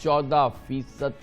14%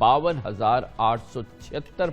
52,876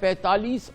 45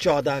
14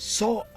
100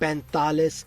45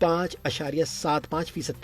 5.75%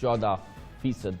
14%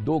2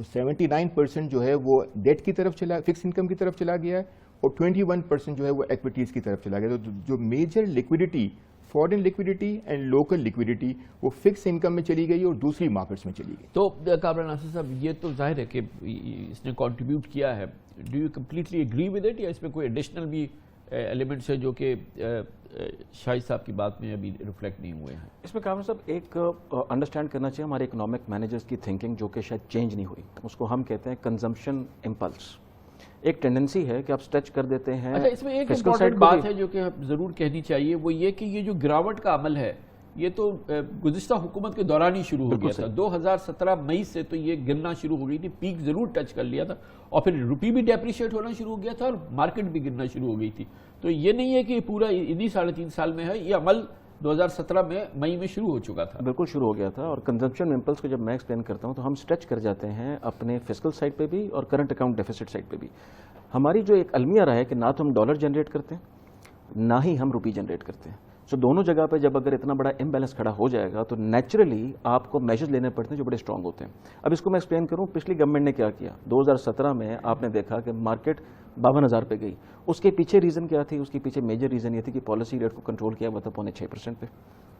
تو 79% جو ہے وہ ڈیٹ کی طرف چلا، فکس انکم کی طرف چلا گیا ہے، اور 21% جو ہے وہ ایکویٹیز کی طرف چلا گیا. تو جو major liquidity, foreign liquidity and local liquidity, وہ فکس انکم میں چلی گئی اور دوسری مارکیٹس میں چلی گئی. تو کامران ناصر صاحب، یہ تو ظاہر ہے کہ اس نے کنٹریبیوٹ کیا ہے. Do you completely agree with it, یا اس میں کوئی ایڈیشنل بھی ایلیمنٹس ہیں جو کہ شاہد صاحب کی بات میں ابھی ریفلیکٹ نہیں ہوئے ہیں؟ اس میں کامران صاحب ایک انڈرسٹینڈ کرنا چاہیے ہمارے اکنامک مینیجرز کی تھنکنگ، جو کہ شاید چینج نہیں ہوئی. اس کو ہم کہتے ہیں کنزمپشن امپلس. ایک ٹینڈنسی ہے کہ آپ سٹریچ کر دیتے ہیں. اچھا، اس میں ایک امپورٹنٹ بات ہے جو کہ ضرور کہنی چاہیے، وہ یہ کہ یہ جو گراوٹ کا عمل ہے یہ تو گزشتہ حکومت کے دوران ہی شروع ہو گیا تھا. 2017 مئی سے تو یہ گرنا شروع ہو گئی تھی، پیک ضرور ٹچ کر لیا تھا، اور پھر روپی بھی ڈیپریشیٹ ہونا شروع ہو گیا تھا اور مارکیٹ بھی گرنا شروع ہو گئی تھی. تو یہ نہیں ہے کہ یہ پورا انہی 3.5 سال میں ہے، یہ عمل 2017 میں مئی میں شروع ہو چکا تھا. بالکل شروع ہو گیا تھا. اور کنزمپشن امپلس کو جب میں ایکسپلین کرتا ہوں تو ہم سٹریچ کر جاتے ہیں اپنے فسکل سائڈ پہ بھی اور کرنٹ اکاؤنٹ ڈیفیسٹ سائڈ پہ بھی. ہماری جو ایک المیہ رہا ہے کہ نہ تو ہم ڈالر جنریٹ کرتے ہیں نہ ہی ہم روپی جنریٹ کرتے ہیں. سو دونوں جگہ پہ جب اگر اتنا بڑا امبیلنس کھڑا ہو جائے گا تو نیچرلی آپ کو میجرز لینے پڑتے ہیں جو بڑے اسٹرانگ ہوتے ہیں. اب اس کو میں ایکسپلین کروں، پچھلی گورنمنٹ نے کیا کیا. 2017 میں آپ نے دیکھا کہ مارکیٹ 52,000 پہ گئی. اس کے پیچھے ریزن کیا تھی؟ اس کے پیچھے میجر ریزن یہ تھی کہ پالیسی ریٹ کو کنٹرول کیا ہوا تھا 6.25% پہ،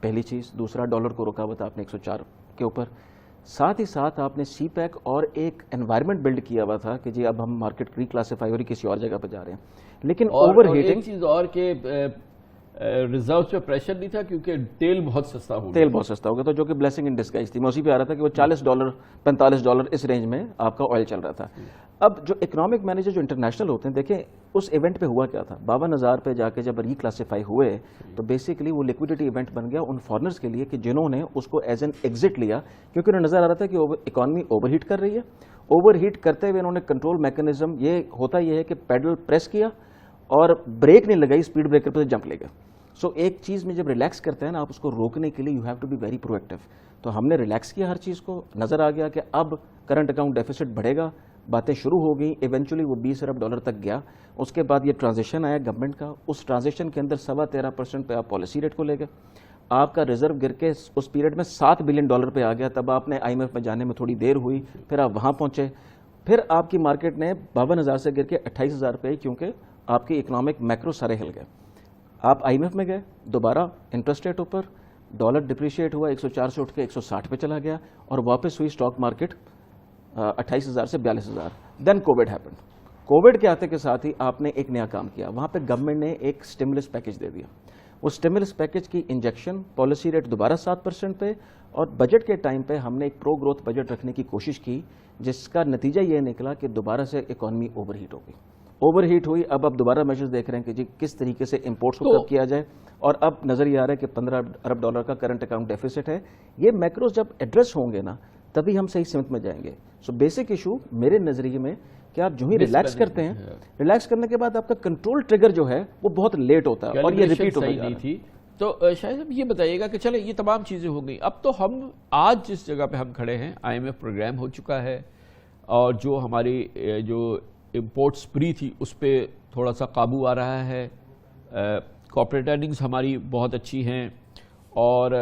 پہلی چیز. دوسرا، ڈالر کو روکا ہوا تھا آپ نے 104 کے اوپر. ساتھ ہی ساتھ آپ نے سی پیک اور ایک انوائرمنٹ بلڈ کیا ہوا تھا کہ جی اب ہم مارکیٹ ری کلاسیفائی ہو رہی کسی اور جگہ پہ جا رہے ہیں. لیکن اوور ہیٹنگ، ایک چیز اور کہ ریزرو پہ پریشر نہیں تھا کیونکہ تیل بہت سستا ہو گیا تھا، جو کہ بلیسنگ ان ڈسگائز تھی. میں اسی پہ آ رہا تھا کہ وہ $40 $45 اس رینج میں آپ کا آئل چل رہا تھا. اب جو اکنامک مینیجر جو انٹرنیشنل ہوتے ہیں، دیکھیں اس ایونٹ پہ ہوا کیا تھا. 52,000 پہ جا کے جب ری کلاسیفائی ہوئے تو بیسیکلی وہ لیکوڈیٹی ایونٹ بن گیا ان فارنرز کے لیے کہ جنہوں نے اس کو ایز این ایگزٹ لیا، کیونکہ انہیں نظر آ رہا تھا کہ اکانومی اوور ہیٹ کر رہی ہے. اوور ہیٹ کرتے ہوئے انہوں نے کنٹرول میکانزم یہ ہوتا یہ ہے کہ پیڈل پریس کیا اور بریک نہیں لگائی، اسپیڈ بریکر پہ جمپ لے گیا. سو ایک چیز میں جب ریلیکس کرتے ہیں نا آپ اس کو روکنے کے لیے you have to be very proactive. تو ہم نے ریلیکس کیا ہر چیز کو. نظر آ گیا کہ اب کرنٹ اکاؤنٹ ڈیفیسٹ بڑھے گا، باتیں شروع ہو گئیں. ایونچولی وہ $20 ارب تک گیا. اس کے بعد یہ ٹرانزیکشن آیا گورنمنٹ کا. اس ٹرانزیکشن کے اندر 13.25% پہ آپ پالیسی ریٹ کو لے گئے. آپ کا ریزرو گر کے اس پیریڈ میں $7 بلین پہ آ گیا. تب آپ نے IMF میں جانے میں تھوڑی دیر ہوئی، پھر آپ وہاں پہنچے. پھر آپ کی مارکیٹ نے 52,000 سے گر کے 28,000 پہ، کیونکہ آپ کی اکنامک میکرو سارے ہل گئے. آپ IMF میں گئے، دوبارہ انٹرسٹ ریٹ اوپر، ڈالر ڈپریشیٹ ہوا، 104 سے اٹھ کے 160 پہ چلا گیا، اور واپس ہوئی اسٹاک مارکیٹ 28,000 سے 42,000. دین کووڈ ہیپن. کووڈ کے آتے کے ساتھ ہی آپ نے ایک نیا کام کیا. وہاں پہ گورنمنٹ نے ایک اسٹیمولس پیکج دے دیا. وہ اسٹیمولس پیکج کی انجیکشن، پالیسی ریٹ دوبارہ 7% پہ، اور بجٹ کے ٹائم پہ ہم نے ایک پرو گروتھ بجٹ رکھنے کی کوشش کی، جس کا نتیجہ یہ نکلا کہ دوبارہ سے اکانومی اوور ہیٹ ہو گئی. اوور ہیٹ ہوئی. اب آپ دوبارہ میجرز دیکھ رہے ہیں کہ جی کس طریقے سے امپورٹس کو کب کیا جائے، اور اب نظر یہ آ رہا ہے کہ $15 ارب کا کرنٹ اکاؤنٹ ڈیفیسٹ ہے. یہ میکروز جب ایڈریس ہوں گے نا تبھی ہم صحیح سمت میں جائیں گے. سو بیسک ایشو میرے نظریے میں کہ آپ جو ہی ریلیکس کرتے ہیں، ریلیکس کرنے کے بعد آپ کا کنٹرول ٹریگر جو ہے وہ بہت لیٹ ہوتا ہے اور یہ ریپیٹ ہو گئی تھی. تو شاہد صاحب یہ بتائیے گا کہ چلے یہ تمام چیزیں ہو گئی، اب تو ہم آج جس جگہ پہ ہم کھڑے ہیں IMF پروگرام ہو چکا ہے، اور جو ہماری جو امپورٹ سپری تھی اس پہ تھوڑا سا قابو آ رہا ہے. کارپوریٹ ارننگز ہماری بہت اچھی ہیں، اور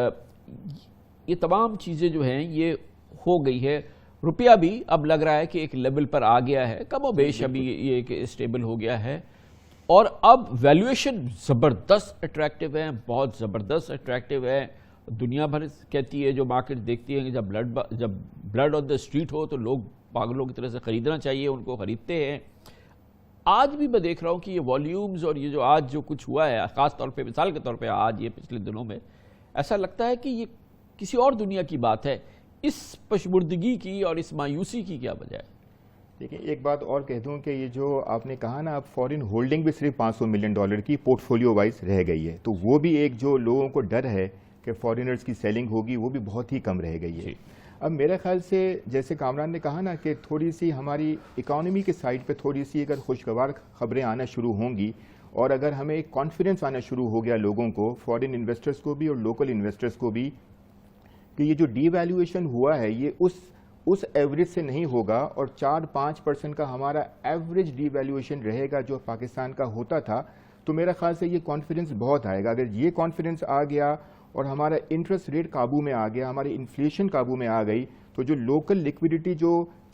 یہ تمام چیزیں جو ہیں یہ ہو گئی ہے. روپیہ بھی اب لگ رہا ہے کہ ایک لیول پر آ گیا ہے، کم و بیش ابھی یہ کہ اسٹیبل ہو گیا ہے، اور اب ویلیویشن زبردست اٹریکٹیو ہے، بہت زبردست اٹریکٹیو ہے. دنیا بھر کہتی ہے، جو مارکیٹ دیکھتی ہے کہ جب بلڈ آن دا اسٹریٹ ہو تو لوگ پاگلوں کی طرح سے خریدنا چاہیے، ان کو خریدتے ہیں. آج بھی میں دیکھ رہا ہوں کہ یہ والیومز اور یہ جو آج جو کچھ ہوا ہے، خاص طور پہ مثال کے طور پہ آج یہ پچھلے دنوں میں ایسا لگتا ہے کہ یہ کسی اور دنیا کی بات ہے. اس پشمردگی کی اور اس مایوسی کی کیا وجہ ہے؟ دیکھیں ایک بات اور کہہ دوں کہ یہ جو آپ نے کہا نا، اب فورن ہولڈنگ بھی صرف $500 ملین کی پورٹ فولیو وائز رہ گئی ہے، تو وہ بھی ایک جو لوگوں کو ڈر ہے کہ فورنرز کی سیلنگ ہوگی وہ بھی بہت ہی کم رہ گئی ہے. اب میرے خیال سے جیسے کامران نے کہا نا کہ تھوڑی سی ہماری اکانومی کے سائڈ پہ تھوڑی سی اگر خوشگوار خبریں آنا شروع ہوں گی، اور اگر ہمیں ایک کانفیڈنس آنا شروع ہو گیا لوگوں کو، فورن انویسٹرز کو بھی اور لوکل انویسٹرز کو بھی، کہ یہ جو ڈی ویلیویشن ہوا ہے یہ اس ایوریج سے نہیں ہوگا، اور 4-5% کا ہمارا ایوریج ڈی ویلیویشن رہے گا جو پاکستان کا ہوتا تھا، تو میرا خیال سے یہ کانفیڈنس بہت آئے گا. اگر یہ کانفیڈنس آ گیا اور ہمارا انٹرسٹ ریٹ قابو میں آ گیا، ہماری انفلیشن قابو میں آ گئی، تو جو لوکل لیکوڈیٹی جو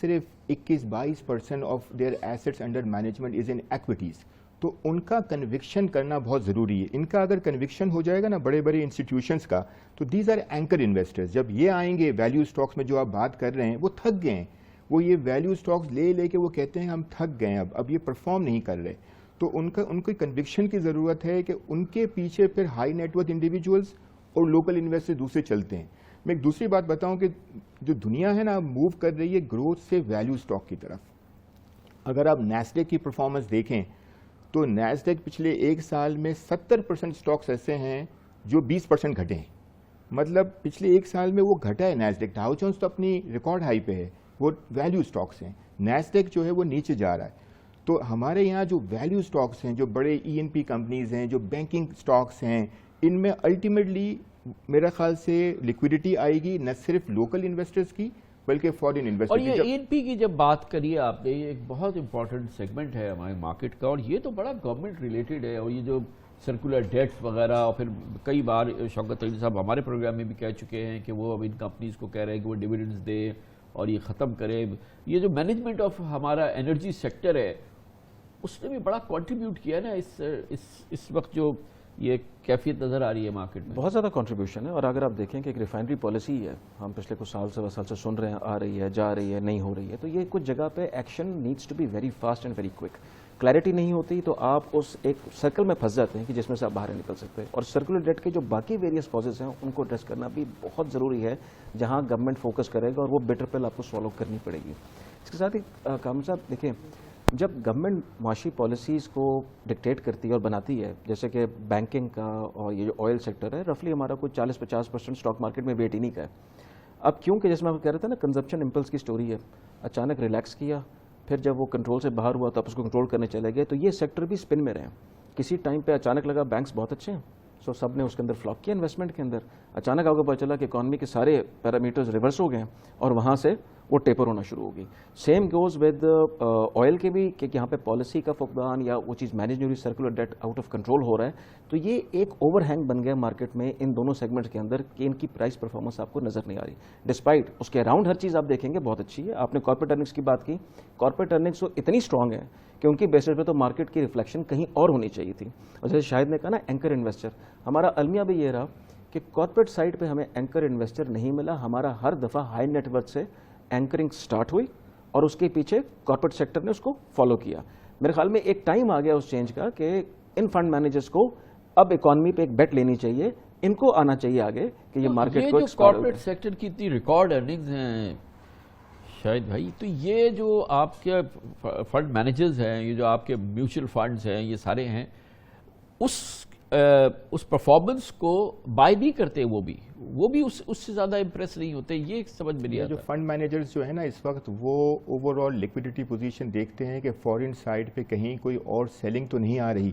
صرف 21-22% of their assets under management is in equities. تو ان کا کنوکشن کرنا بہت ضروری ہے. ان کا اگر کنوکشن ہو جائے گا نا بڑے بڑے انسٹیٹیوشنس کا, تو دیز آر اینکر انویسٹرز. جب یہ آئیں گے ویلیو اسٹاکس میں جو آپ بات کر رہے ہیں, وہ تھک گئے ہیں, وہ یہ ویلیو اسٹاکس لے لے کے وہ کہتے ہیں ہم تھک گئے ہیں, اب یہ پرفارم نہیں کر رہے. تو ان کی کنوکشن کی ضرورت ہے کہ ان کے پیچھے پھر ہائی نیٹ ورتھ انڈیویجولس اور لوکل انویسٹر دوسرے چلتے ہیں. میں ایک دوسری بات بتاؤں کہ جو دنیا ہے نا موو کر رہی ہے گروتھ سے ویلیو اسٹاک کی طرف. اگر آپ نیسڈیک کی پرفارمنس دیکھیں تو نیسڈیک پچھلے ایک سال میں 70% اسٹاکس ایسے ہیں جو 20% گھٹے ہیں. مطلب پچھلے ایک سال میں وہ گھٹا ہے نیسڈیک. ڈاؤ جونز تو اپنی ریکارڈ ہائی پہ ہے, وہ ویلیو اسٹاکس ہیں. نیسڈیک جو ہے وہ نیچے جا رہا ہے. تو ہمارے یہاں جو ویلیو اسٹاکس ہیں, جو بڑے ENP کمپنیز ہیں, جو بینکنگ اسٹاکس ہیں, ان میں الٹیمیٹلی میرا خیال سے لیکویڈیٹی آئے گی نہ صرف لوکل انویسٹرز کی بلکہ فارن انویسٹرز. اور یہ ENP کی جب بات کریے آپ نے, یہ ایک بہت امپورٹنٹ سیگمنٹ ہے ہمارے مارکیٹ کا, اور یہ تو بڑا گورنمنٹ ریلیٹڈ ہے. اور یہ جو سرکولر ڈیٹس وغیرہ, اور پھر کئی بار شوکت علی صاحب ہمارے پروگرام میں بھی کہہ چکے ہیں کہ وہ اب ان کمپنیز کو کہہ رہے ہیں کہ وہ ڈیویڈنڈز دے اور یہ ختم کرے. یہ جو مینجمنٹ آف ہمارا انرجی سیکٹر ہے اس نے بھی بڑا کنٹریبیوٹ کیا نا اس وقت جو یہ کیفیت نظر آ رہی ہے مارکیٹ میں. بہت زیادہ کنٹریبیوشن ہے. اور اگر آپ دیکھیں کہ ایک ریفائنری پالیسی ہے, ہم پچھلے کچھ سال سے سن رہے ہیں, آ رہی ہے, جا رہی ہے, نہیں ہو رہی ہے, تو یہ کچھ جگہ پہ action needs to be very fast and very quick. Clarity نہیں ہوتی تو آپ اس ایک سرکل میں پھنس جاتے ہیں کہ جس میں سے آپ باہر نکل سکتے ہیں. اور سرکولر ڈیٹ کے جو باقی ویریس کازز ہیں ان کو ایڈریس کرنا بھی بہت ضروری ہے, جہاں گورنمنٹ فوکس کرے گا, اور وہ بیٹر پل آپ کو سالو کرنی پڑے گی. اس کے ساتھ ہی کامل صاحب دیکھیں, جب گورنمنٹ معاشی پالیسیز کو ڈکٹیٹ کرتی ہے اور بناتی ہے, جیسے کہ بینکنگ کا اور یہ جو آئل سیکٹر ہے, رفلی ہمارا کوئی 40-50% اسٹاک مارکیٹ میں ویٹ ہی نہیں کا ہے. اب کیونکہ جیسے میں آپ کہہ رہا تھا نا, کنزمپشن امپلس کی سٹوری ہے, اچانک ریلیکس کیا, پھر جب وہ کنٹرول سے باہر ہوا تو آپ اس کو کنٹرول کرنے چلے گئے, تو یہ سیکٹر بھی اسپن میں رہے. کسی ٹائم پہ اچانک لگا بینکس بہت اچھے ہیں, سو سب نے اس کے اندر فلاک کیا انویسٹمنٹ کے اندر. اچانک آپ کو پتہ چلا کہ اکانومی کے سارے پیرامیٹرز ریورس ہو گئے ہیں, اور وہاں سے وہ ٹیپر ہونا شروع ہوگی. سیم گوز ود آئل کے بھی, کہ یہاں پہ پالیسی کا فقدان یا وہ چیز مینیج نہیں ہو رہی, circular debt out of control ہو رہا ہے. تو یہ ایک اوور ہینگ بن گیا مارکیٹ میں ان دونوں سیگمنٹس کے اندر کہ ان کی پرائس پرفارمنس آپ کو نظر نہیں آ رہی. ڈسپائٹ اس کے اراؤنڈ ہر چیز آپ دیکھیں گے بہت اچھی ہے. آپ نے کارپوریٹ ارننگس کی بات کی, کارپوریٹ ارننگس تو اتنی اسٹرانگ ہے کہ ان کی بیسس پہ تو مارکیٹ کی ریفلیکشن کہیں اور ہونی چاہیے تھی. اور جیسے شاہد نے کہا نا, اینکر انویسٹر, ہمارا المیہ بھی یہ رہا کہ کارپوریٹ سائڈ پہ ہمیں اینکر انویسٹر نہیں ملا. ہمارا ہر دفعہ ہائی نیٹ ورتھ سے اینکرنگ سٹارٹ ہوئی اور اس کے پیچھے کارپوریٹ سیکٹر نے اس کو فالو کیا. میرے خیال میں ایک ٹائم آ گیا اس چینج کا کہ ان فنڈ مینیجرز کو اب اکانومی پہ ایک بیٹ لینی چاہیے, ان کو آنا چاہیے آگے کہ یہ مارکیٹ کو. یہ جو کارپوریٹ سیکٹر کی اتنی ریکارڈ ارننگز ہیں شاید بھائی, تو یہ جو آپ کے فنڈ مینیجرز ہیں, یہ جو آپ کے میوچل فنڈز ہیں, یہ سارے ہیں, اس پرفارمنس کو بائی نہیں کرتے, وہ بھی اس سے زیادہ امپریس نہیں ہوتے. یہ سمجھ میں نہیں آتا. جو فنڈ مینیجرز جو ہے نا اس وقت, وہ اوور آل لیکوڈیٹی پوزیشن دیکھتے ہیں کہ فورن سائڈ پہ کہیں کوئی اور سیلنگ تو نہیں آ رہی.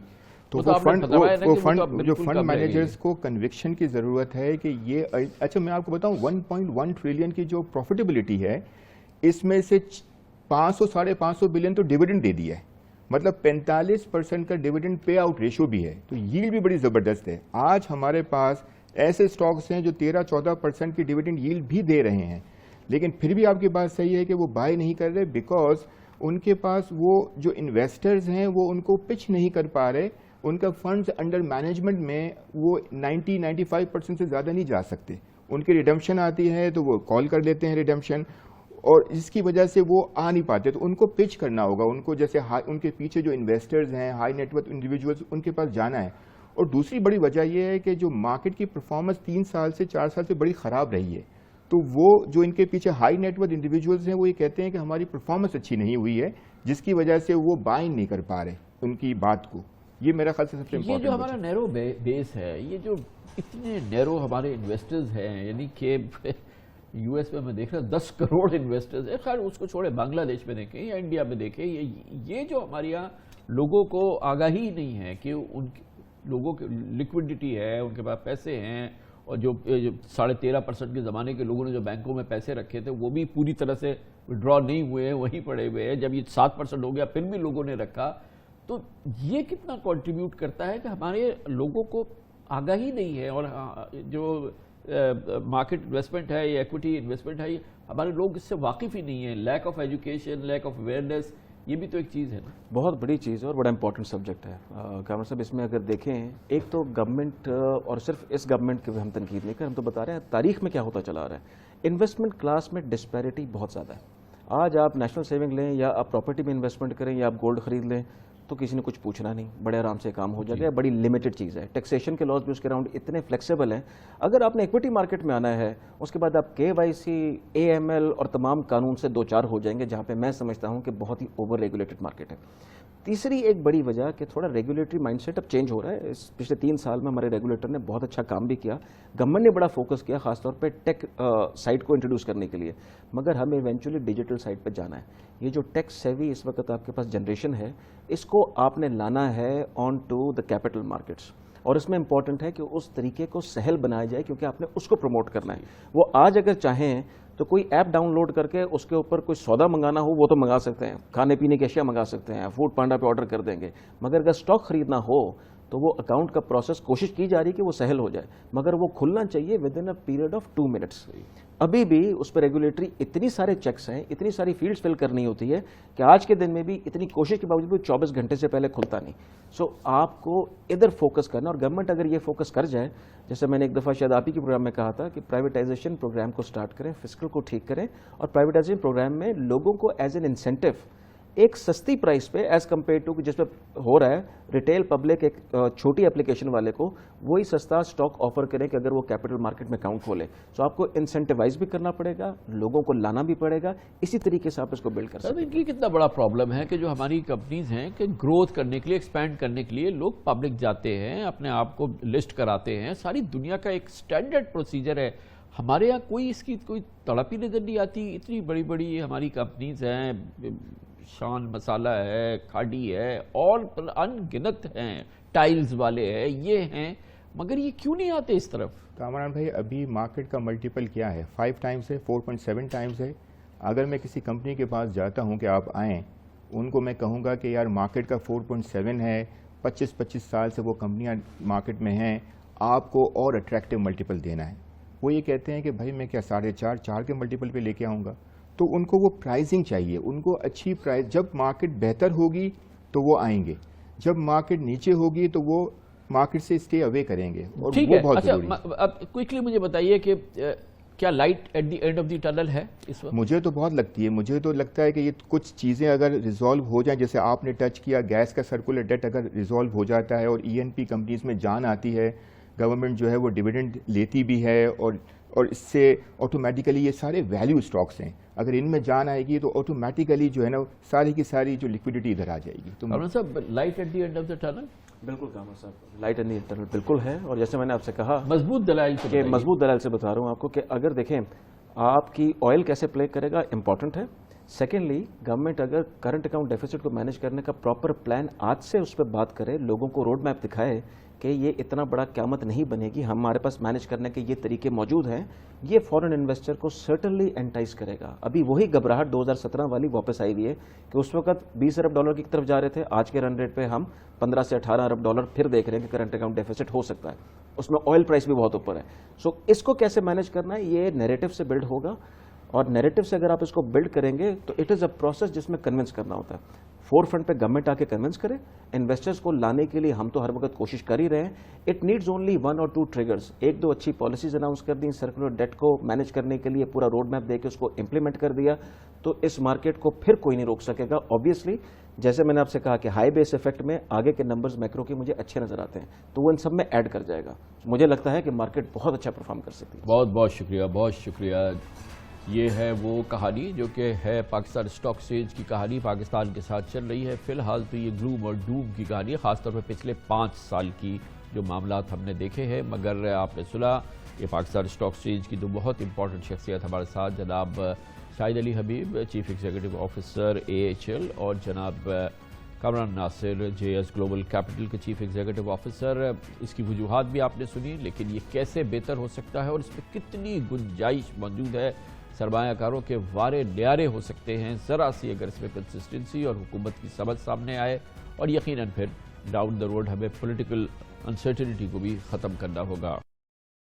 تو وہ فنڈ مینیجرز کو کنوکشن کی ضرورت ہے کہ یہ, اچھا میں آپ کو بتاؤں 1.1 ٹریلین کی جو پروفیٹیبلٹی ہے, اس میں سے 500-550 بلین تو ڈیویڈنڈ دے دیا ہے. مطلب 45% کا ڈیویڈنڈ پے آؤٹ ریشو بھی ہے. تو ییلڈ بھی بڑی زبردست ہے. آج ہمارے پاس ایسے اسٹاکس ہیں جو 13-14% کی ڈیویڈنڈ ییلڈ بھی دے رہے ہیں, لیکن پھر بھی آپ کی بات صحیح ہے کہ وہ بائی نہیں کر رہے, بیکاز ان کے پاس وہ جو انویسٹرز ہیں وہ ان کو پچ نہیں کر پا رہے. ان کا فنڈز انڈر مینجمنٹ میں وہ 90-95% سے زیادہ نہیں جا سکتے. ان کی ریڈمپشن آتی ہے تو وہ کال کر لیتے ہیں ریڈمپشن, اور اس کی وجہ سے وہ آ نہیں پاتے. تو ان کو پچ کرنا ہوگا, ان کو جیسے ان کے پیچھے جو انویسٹرز ہیں, ہائی نیٹ ورتھ انڈیویجولز, ان کے پاس جانا ہے. اور دوسری بڑی وجہ یہ ہے کہ جو مارکیٹ کی پرفارمنس 3 سال سے 4 سال سے بڑی خراب رہی ہے, تو وہ جو ان کے پیچھے ہائی نیٹ ورتھ انڈیویجولز ہیں وہ یہ کہتے ہیں کہ ہماری پرفارمنس اچھی نہیں ہوئی ہے, جس کی وجہ سے وہ بائنگ نہیں کر پا رہے ان کی بات کو. یہ میرا خیال سے سب سے امپورٹنٹ. یہ جو ہمارا نیرو بیس ہے, یہ جو اتنے نیرو ہمارے انویسٹرز ہیں, یعنی کہ یو ایس میں دیکھ رہا 10 کروڑ انویسٹرز ہیں, خیر اس کو چھوڑے بنگلہ دیش میں دیکھیں یا انڈیا میں دیکھیں, یہ جو ہمارے یہاں لوگوں کو آگاہی نہیں ہے کہ ان لوگوں کی لیکوڈیٹی ہے, ان کے پاس پیسے ہیں, اور جو 13.5% کے زمانے کے لوگوں نے جو بینکوں میں پیسے رکھے تھے وہ بھی پوری طرح سے وڈرا نہیں ہوئے ہیں, وہیں پڑے ہوئے ہیں. جب یہ 7% ہو گیا پھر بھی لوگوں نے رکھا, تو یہ کتنا کنٹریبیوٹ کرتا ہے کہ ہمارے لوگوں کو آگاہی نہیں ہے. اور جو مارکیٹ انویسٹمنٹ ہے یا ایکوٹی انویسٹمنٹ ہے، ہمارے لوگ اس سے واقف ہی نہیں ہیں. Lack of education, lack of awareness, یہ بھی تو ایک چیز ہے نا. بہت بڑی چیز ہے اور بڑا امپورٹنٹ سبجیکٹ ہے. کامر صاحب اس میں اگر دیکھیں، ایک تو گورنمنٹ، اور صرف اس گورنمنٹ کی ہم تنقید نہیں کر، ہم تو بتا رہے ہیں تاریخ میں کیا ہوتا چلا رہا ہے. انویسٹمنٹ کلاس میں ڈسپیرٹی بہت زیادہ ہے. آج آپ نیشنل سیونگ لیں یا آپ پراپرٹی میں انویسٹمنٹ کریں یا آپ گولڈ خرید لیں تو کسی نے کچھ پوچھنا نہیں، بڑے آرام سے کام ہو جائے گا. بڑی لمیٹڈ چیز ہے. ٹیکسیشن کے لاز بھی اس کے اراؤنڈ اتنے فلیکسیبل ہیں. اگر آپ نے ایکوٹی مارکیٹ میں آنا ہے، اس کے بعد آپ KYC، AML اور تمام قانون سے دو چار ہو جائیں گے، جہاں پہ میں سمجھتا ہوں کہ بہت ہی اوور ریگولیٹڈ مارکیٹ ہے. تیسری ایک بڑی وجہ کہ تھوڑا ریگولیٹری مائنڈ سیٹ اب چینج ہو رہا ہے. اس پچھلے 3 سال میں ہمارے ریگولیٹر نے بہت اچھا کام بھی کیا، گورنمنٹ نے بڑا فوکس کیا خاص طور پہ ٹیک سائٹ کو انٹروڈیوس کرنے کے لیے، مگر ہمیں ایونچولی ڈیجیٹل سائٹ پہ جانا ہے. یہ جو ٹیک سیوی اس وقت آپ کے پاس جنریشن ہے، اس کو آپ نے لانا ہے on to the capital markets, اور اس میں امپورٹنٹ ہے کہ اس طریقے کو سہل بنایا جائے کیونکہ آپ نے اس کو پروموٹ کرنا ہے. وہ آج اگر چاہیں تو کوئی ایپ ڈاؤن لوڈ کر کے اس کے اوپر کوئی سودا منگانا ہو وہ تو منگا سکتے ہیں، کھانے پینے کی اشیاء منگا سکتے ہیں، فوڈ پانڈا پہ آرڈر کر دیں گے. مگر اگر اسٹاک خریدنا ہو تو وہ اکاؤنٹ کا پروسیس کوشش کی جا رہی ہے کہ وہ سہل ہو جائے، مگر وہ کھلنا چاہیے with in a period of 2 minutes. ابھی بھی اس پہ ریگولیٹری اتنی سارے چیکس ہیں، اتنی ساری فیلڈز فل کرنی ہوتی ہے کہ آج کے دن میں بھی اتنی کوشش کے باوجود بھی 24 گھنٹے سے پہلے کھلتا نہیں. سو آپ کو ادھر فوکس کرنا، اور گورنمنٹ اگر یہ فوکس کر جائے، جیسے میں نے ایک دفعہ شاید آپ ہی کے پروگرام میں کہا تھا کہ پرائیویٹائزیشن پروگرام کو سٹارٹ کریں، فسکل کو ٹھیک کریں، اور پرائیویٹائزیشن پروگرام میں لوگوں کو ایز این انسینٹو ایک سستی پرائس پہ ایز کمپیئر ٹو جس پہ ہو رہا ہے ریٹیل پبلک، ایک چھوٹی اپلیکیشن والے کو وہی سستا سٹاک آفر کریں کہ اگر وہ کیپٹل مارکیٹ میں اکاؤنٹ کھولے. سو آپ کو انسینٹیوائز بھی کرنا پڑے گا، لوگوں کو لانا بھی پڑے گا، اسی طریقے سے آپ اس کو بلڈ کر سکتے ہیں. ان کی کتنا بڑا پرابلم ہے کہ جو ہماری کمپنیز ہیں کہ گروتھ کرنے کے لیے، ایکسپینڈ کرنے کے لیے لوگ پبلک جاتے ہیں، اپنے آپ کو لسٹ کراتے ہیں. ساری دنیا کا ایک سٹینڈرڈ پروسیجر ہے. ہمارے یہاں کوئی اس کی کوئی تڑپ ہی نظر نہیں آتی. اتنی بڑی بڑی ہماری کمپنیز ہیں، شان مسالہ ہے، کھاڈی ہے، اور ان گنت ہیں، ٹائلز والے ہیں، یہ ہیں، مگر یہ کیوں نہیں آتے اس طرف؟ کامران بھائی ابھی مارکیٹ کا ملٹیپل کیا ہے؟ 5 ٹائمز ہے، 4.7 ٹائمز ہے. اگر میں کسی کمپنی کے پاس جاتا ہوں کہ آپ آئیں، ان کو میں کہوں گا کہ یار مارکیٹ کا 4.7 ہے، 25 سال سے وہ کمپنیاں مارکیٹ میں ہیں، آپ کو اور اٹریکٹیو ملٹیپل دینا ہے. وہ یہ کہتے ہیں کہ بھائی میں کیا 4.5 4 کے ملٹیپل پہ لے کے آؤں گا؟ تو ان کو وہ پرائزنگ چاہیے، ان کو اچھی پرائز. جب مارکیٹ بہتر ہوگی تو وہ آئیں گے، جب مارکیٹ نیچے ہوگی تو وہ مارکیٹ سے اسٹے اوے کریں گے، اور وہ بہت ضروری ہے. اب کوئکلی مجھے بتائیے کہ کیا light at the end of the tunnel ہے اس وقت؟ مجھے تو بہت لگتی ہے. مجھے تو لگتا ہے کہ یہ کچھ چیزیں اگر ریزالو ہو جائیں، جیسے آپ نے ٹچ کیا، گیس کا سرکولر ڈیٹ اگر ریزالو ہو جاتا ہے اور ENP کمپنیز میں جان آتی ہے، گورنمنٹ جو ہے وہ ڈیویڈنڈ لیتی بھی ہے، اور اس سے آٹومیٹیکلی یہ سارے ویلیو اسٹاکس ہیں، اگر ان میں جان آئے گی تو آٹومیٹیکلی جو ہے نا ساری کی ساری جو لیکوڈیٹی ادھر آ جائے گی. تو صاحب light at the end of the tunnel? بالکل کامر صاحب، لائٹ اینڈ انٹرنل بالکل ہے. اور جیسے میں نے آپ سے کہا مضبوط دلائل کہ مضبوط دلائل سے بتا رہا ہوں آپ کو کہ اگر دیکھیں آپ کی آئل کیسے پلے کرے گا امپورٹنٹ ہے. سیکنڈلی گورنمنٹ اگر کرنٹ اکاؤنٹ ڈیفیسٹ کو مینیج کرنے کا پراپر پلان آج سے اس پہ بات کرے، لوگوں کو روڈ میپ دکھائے کہ یہ اتنا بڑا قیامت نہیں بنے گی، ہمارے پاس مینیج کرنے کے یہ طریقے موجود ہیں، یہ فورن انویسٹر کو سرٹنلی انٹائز کرے گا. ابھی وہی گھبراہٹ 2017 والی واپس آئی ہوئی ہے کہ اس وقت $20 ارب کی طرف جا رہے تھے، آج کے رن ریٹ پہ ہم 15 سے 18 ارب ڈالر پھر دیکھ رہے ہیں کہ کرنٹ اکاؤنٹ ڈیفیسٹ ہو سکتا ہے. اس میں آئل پرائس بھی بہت اوپر ہے. سو اس کو کیسے مینیج کرنا ہے، یہ نیریٹو سے بلڈ ہوگا، اور نیریٹو سے اگر آپ اس کو بلڈ کریں گے تو اٹ از اے پروسیس جس میں کنونس کرنا ہوتا ہے. فور فرنٹ پہ گورنمنٹ آ کے کنونس کرے، انویسٹرز کو لانے کے لیے ہم تو ہر وقت کوشش کر ہی رہے ہیں. اٹ نیڈز اونلی 1 اور 2 ٹریگرز. 1-2 اچھی پالیسیز اناؤنس کر دیں، سرکولر ڈیٹ کو مینیج کرنے کے لیے پورا روڈ میپ دے کے اس کو امپلیمنٹ کر دیا تو اس مارکیٹ کو پھر کوئی نہیں روک سکے گا. آبویسلی جیسے میں نے آپ سے کہا کہ ہائی بیس افیکٹ میں آگے کے نمبرز میکرو کے مجھے اچھے نظر آتے ہیں، تو وہ ان سب میں ایڈ کر جائے گا. مجھے لگتا ہے کہ مارکیٹ بہت اچھا پرفارم کر سکتی ہے. بہت بہت شکریہ، بہت شکریہ. یہ ہے وہ کہانی جو کہ ہے پاکستان اسٹاک ایکسچینج کی کہانی، پاکستان کے ساتھ چل رہی ہے. فی الحال تو یہ گلوم اور ڈوم کی کہانی ہے، خاص طور پہ پچھلے 5 سال کی جو معاملات ہم نے دیکھے ہیں. مگر آپ نے سنا یہ پاکستان اسٹاک ایکسچینج کی 2 بہت امپورٹنٹ شخصیت ہمارے ساتھ، جناب شاہد علی حبیب چیف ایگزیکٹو آفیسر AHL اور جناب کامران ناصر JS گلوبل کیپٹل کے چیف ایگزیکٹو آفیسر. اس کی وجوہات بھی آپ نے سنی، لیکن یہ کیسے بہتر ہو سکتا ہے اور اس میں کتنی گنجائش موجود ہے. سرمایہ کاروں کے وارے نیارے ہو سکتے ہیں ذرا سی اگر اس میں کنسسٹنسی اور حکومت کی سمجھ سامنے آئے، اور یقیناً پھر ڈاؤن دا روڈ ہمیں پولیٹیکل انسرٹنٹی کو بھی ختم کرنا ہوگا.